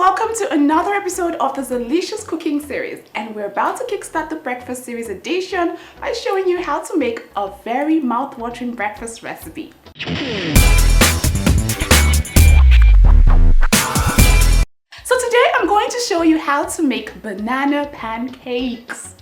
welcome to another episode of the Zeelicious cooking series, and we're about to kickstart the breakfast series edition by showing you how to make a very mouth-watering breakfast recipe. So today I'm going to show you how to make banana pancakes.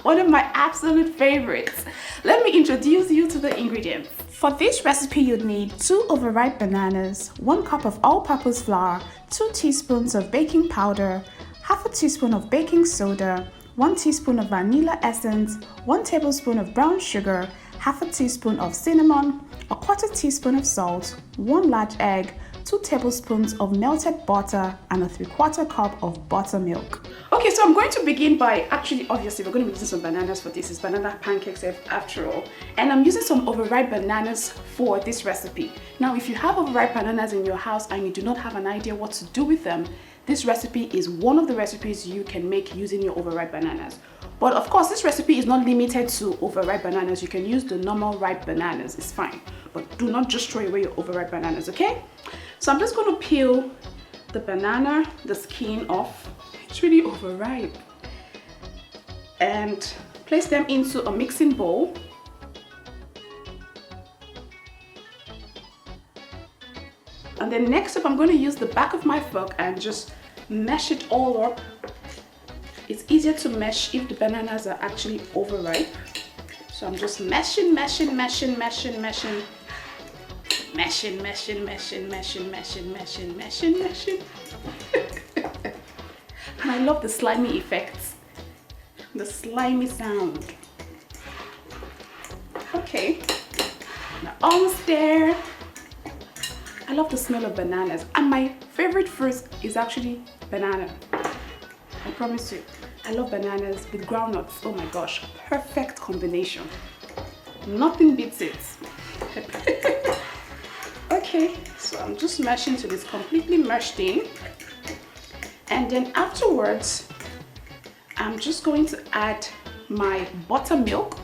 One of my absolute favorites. Let me introduce you to the ingredients. For this recipe, you'd need 2 overripe bananas, 1 cup of all-purpose flour, 2 teaspoons of baking powder, half a teaspoon of baking soda, 1 teaspoon of vanilla essence, 1 tablespoon of brown sugar, half a teaspoon of cinnamon, a quarter teaspoon of salt, 1 large egg, 2 tablespoons of melted butter, and a 3/4 cup of buttermilk. Okay, so I'm going to begin by, obviously we're going to be using some bananas for this. It's banana pancakes after all. And I'm using some overripe bananas for this recipe. Now, if you have overripe bananas in your house and you do not have an idea what to do with them, this recipe is one of the recipes you can make using your overripe bananas. But of course, this recipe is not limited to overripe bananas. You can use the normal ripe bananas, it's fine. But do not just throw away your overripe bananas, okay? So I'm just going to peel the banana, the skin off. It's really overripe. And place them into a mixing bowl. And then next up, I'm going to use the back of my fork and just mash it all up. It's easier to mash if the bananas are actually overripe. So I'm just mashing. And I love the slimy effects, the slimy sound. Okay, now almost there. I love the smell of bananas, and my favorite fruit is actually banana. I promise you, I love bananas with groundnuts. Oh my gosh, perfect combination. Nothing beats it. Okay, so I'm just mashing till it's completely mashed in. And then afterwards, I'm just going to add my buttermilk.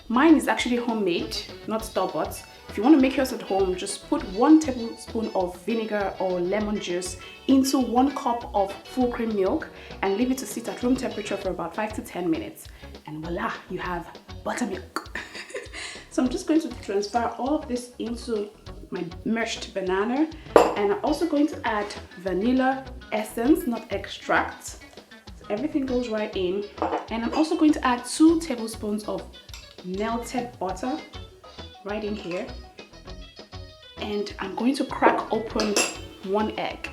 Mine is actually homemade, not store-bought. If you want to make yours at home, just put 1 tablespoon of vinegar or lemon juice into 1 cup of full cream milk and leave it to sit at room temperature for about 5 to 10 minutes. And voila, you have buttermilk. So I'm just going to transfer all of this into my mashed banana, and I'm also going to add vanilla essence, not extract. So everything goes right in. And I'm also going to add 2 tablespoons of melted butter right in here. And I'm going to crack open 1 egg.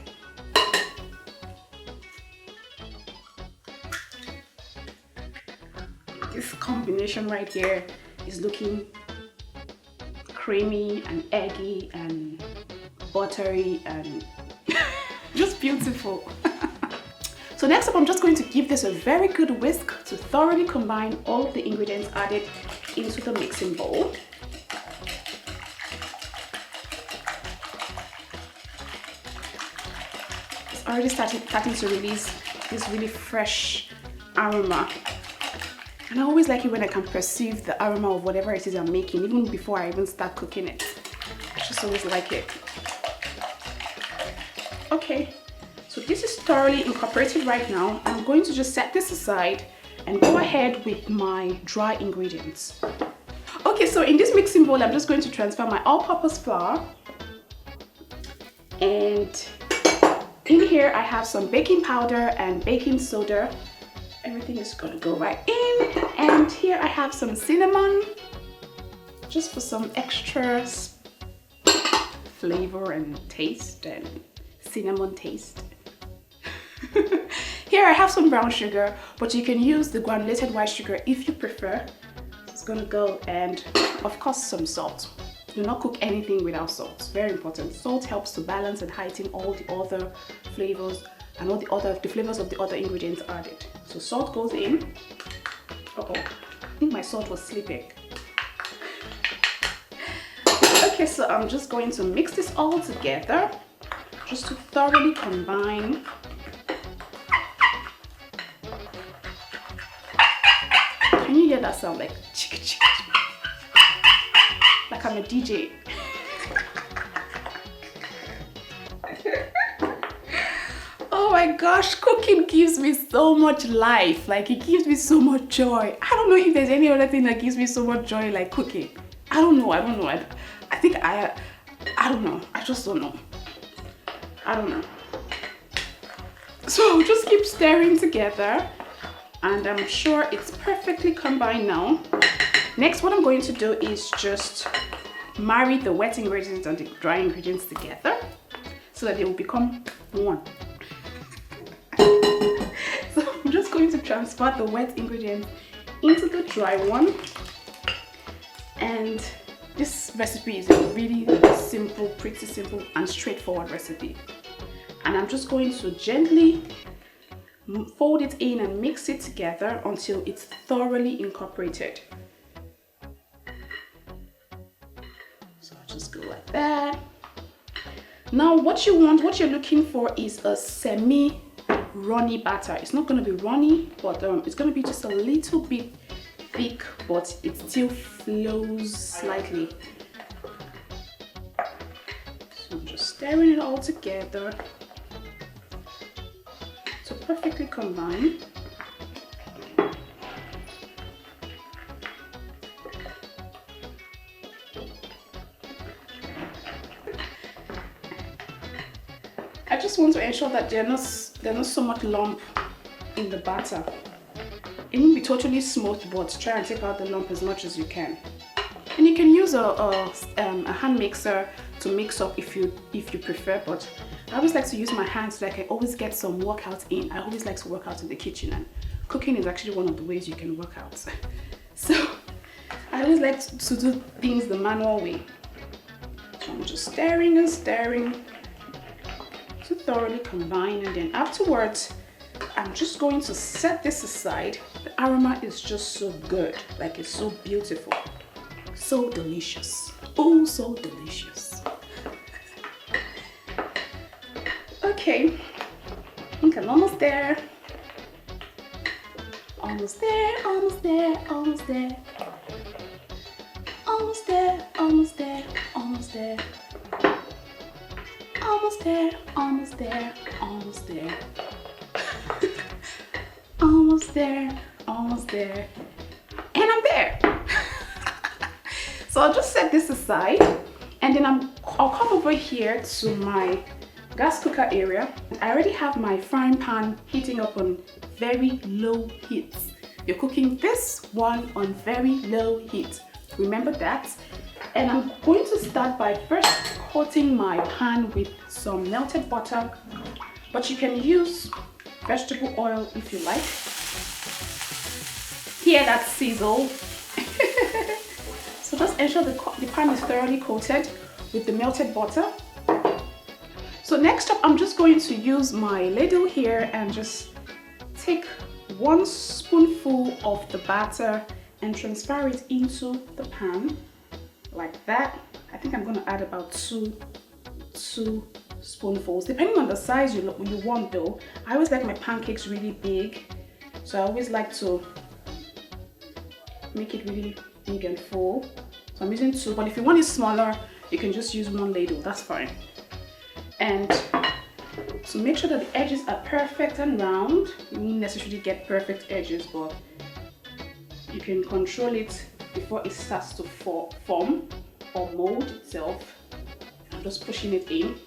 This combination right here is looking creamy and eggy and buttery and just beautiful. So next up, I'm just going to give this a very good whisk to thoroughly combine all of the ingredients added into the mixing bowl. It's already starting to release this really fresh aroma. And I always like it when I can perceive the aroma of whatever it is I'm making, even before I even start cooking it. I just always like it. Okay, so this is thoroughly incorporated right now. I'm going to just set this aside and go ahead with my dry ingredients. Okay, so in this mixing bowl, I'm just going to transfer my all-purpose flour. And in here, I have some baking powder and baking soda. Everything is going to go right in. And here I have some cinnamon, just for some extra flavor and taste and cinnamon taste. Here I have some brown sugar, but you can use the granulated white sugar if you prefer. It's going to go, and of course some salt. Do not cook anything without salt. It's very important. Salt helps to balance and heighten all the other flavors and all the flavors of the other ingredients added. So salt goes in. Uh-oh, I think my salt was sleeping. Okay, so I'm just going to mix this all together just to thoroughly combine. Can you hear that sound, like chicka chicka? Like I'm a DJ. my gosh, cooking gives me so much life. Like, it gives me so much joy. I don't know if there's any other thing that gives me so much joy like cooking. I don't know. I think I don't know. I just don't know. I don't know. So I'll just keep stirring together, and I'm sure it's perfectly combined now. Next, what I'm going to do is just marry the wet ingredients and the dry ingredients together so that they will become one. So I'm just going to transfer the wet ingredients into the dry one. And this recipe is a really simple, pretty simple and straightforward recipe. And I'm just going to gently fold it in and mix it together until it's thoroughly incorporated. So I'll just go like that. Now what you're looking for is a semi-runny batter. It's not going to be runny, but it's going to be just a little bit thick, but it still flows slightly. So I'm just stirring it all together to perfectly combine. I just want to ensure that there's not so much lump in the batter. It won't be totally smooth, but try and take out the lump as much as you can. And you can use a hand mixer to mix up if you prefer, but I always like to use my hands so that I can always get some workout in. I always like to work out in the kitchen, and cooking is actually one of the ways you can work out. So I always like to do things the manual way. So I'm just stirring and stirring to thoroughly combine, and then afterwards I'm just going to set this aside. The aroma is just so good, like it's so beautiful, so delicious, oh so delicious. Okay, I think I'm almost there. Almost there, almost there, almost there. Almost there, almost there, almost there. Almost there, almost there, almost there. Almost there, almost there. And I'm there. So I'll just set this aside, and then I'll come over here to my gas cooker area. I already have my frying pan heating up on very low heat. You're cooking this one on very low heat. Remember that. And I'm going to start by first coating my pan with some melted butter, but you can use vegetable oil if you like. Hear that sizzle? So just ensure the pan is thoroughly coated with the melted butter. So next up, I'm just going to use my ladle here and just take 1 spoonful of the batter and transfer it into the pan like that. I think I'm going to add about two spoonfuls, depending on the size you want though. I always like my pancakes really big, so I always like to make it really big and full. So I'm using 2, but if you want it smaller, you can just use 1 ladle, that's fine. And so make sure that the edges are perfect and round. You won't necessarily get perfect edges, but you can control it before it starts to form or mold itself. I'm just pushing it in.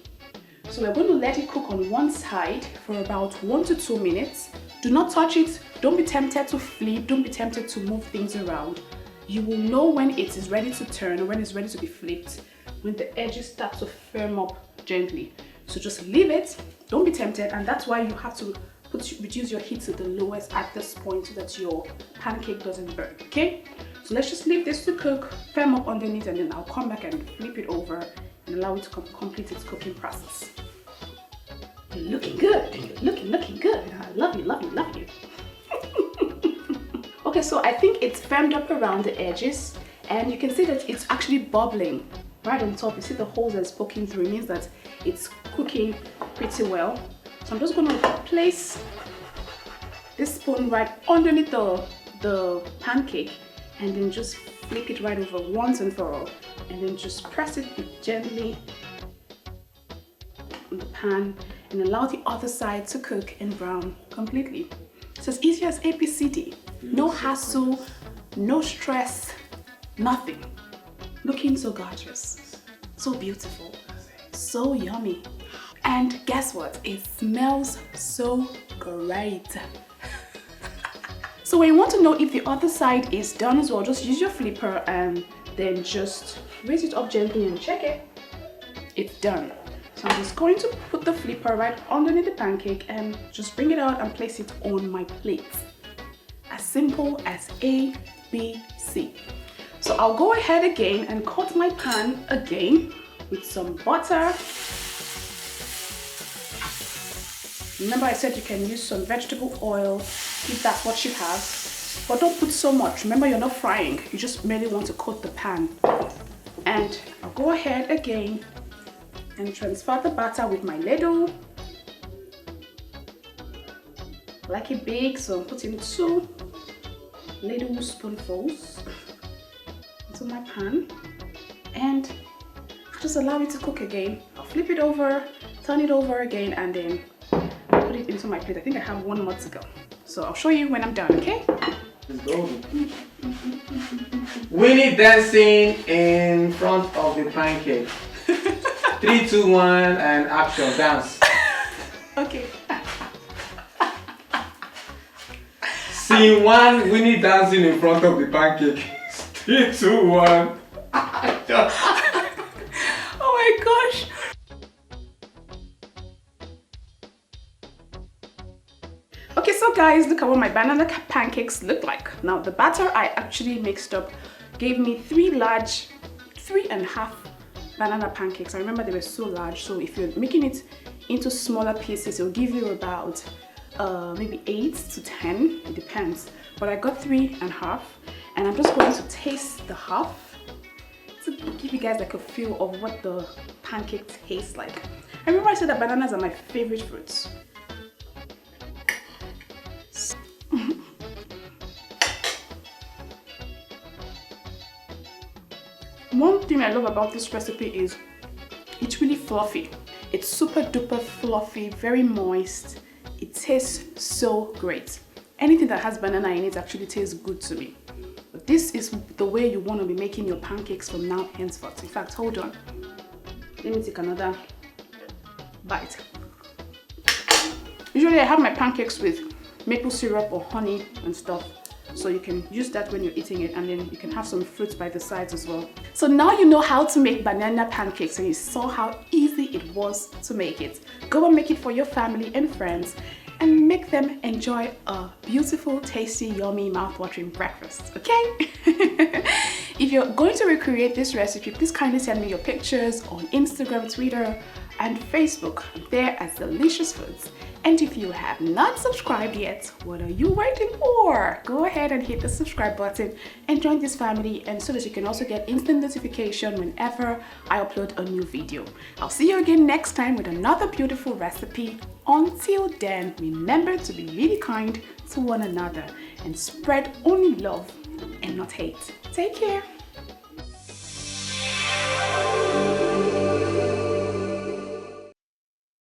So we're going to let it cook on one side for about 1 to 2 minutes. Do not touch it. Don't be tempted to flip. Don't be tempted to move things around. You will know when it is ready to turn or when it's ready to be flipped, when the edges start to firm up gently. So just leave it. Don't be tempted, and that's why you have to reduce your heat to the lowest at this point so that your pancake doesn't burn. Okay? So let's just leave this to cook, firm up underneath, and then I'll come back and flip it over and allow it to complete its cooking process. You're looking good. You're looking good. I love you, love you, love you. Okay, so I think it's firmed up around the edges, and you can see that it's actually bubbling right on top. You see the holes that's poking through. It means that it's cooking pretty well. So I'm just going to place this spoon right underneath the pancake, and then just flip it right over once and for all, and then just press it gently on the pan, and allow the other side to cook and brown completely. It's as easy as ABCD. No hassle, no stress, nothing. Looking so gorgeous, so beautiful, so yummy. And guess what? It smells so great. So when you want to know if the other side is done as well, just use your flipper and then just raise it up gently and check it. It's done. So I'm just going to put the flipper right underneath the pancake and just bring it out and place it on my plate. As simple as A, B, C. So I'll go ahead again and coat my pan again with some butter. Remember I said you can use some vegetable oil if that's what you have, but don't put so much. Remember, you're not frying, you just merely want to coat the pan. And I'll go ahead again and transfer the batter with my ladle. I like it big, so I'm putting 2 ladle spoonfuls into my pan, and I'll just allow it to cook again. I'll flip it over, turn it over again, and then put it into my plate. I think I have 1 more to go, so I'll show you when I'm done, okay? Let's go. Winnie dancing in front of the pancake. 3, 2, 1, and action, dance. Okay. Scene 1, Winnie dancing in front of the pancake. 3, 2, 1, action. Oh my gosh. Okay, so guys, look at what my banana pancakes look like. Now the batter I actually mixed up gave me 3.5 banana pancakes. I remember they were so large, so if you're making it into smaller pieces, it'll give you about maybe 8 to 10, it depends. But I got 3.5, and I'm just going to taste the half to give you guys like a feel of what the pancake tastes like. I remember I said that bananas are my favorite fruits. One thing I love about this recipe is it's really fluffy. It's super duper fluffy, very moist. It tastes so great. Anything that has banana in it actually tastes good to me. But this is the way you want to be making your pancakes from now henceforth. In fact, hold on. Let me take another bite. Usually I have my pancakes with maple syrup or honey and stuff. So you can use that when you're eating it, and then you can have some fruits by the sides as well. So now you know how to make banana pancakes, and you saw how easy it was to make it. Go and make it for your family and friends and make them enjoy a beautiful, tasty, yummy, mouth-watering breakfast, okay? If you're going to recreate this recipe, please kindly send me your pictures on Instagram, Twitter, and Facebook. I'm there as Zeelicious Foods. And if you have not subscribed yet, what are you waiting for? Go ahead and hit the subscribe button and join this family, and so that you can also get instant notification whenever I upload a new video. I'll see you again next time with another beautiful recipe. Until then, remember to be really kind to one another and spread only love and not hate. Take care.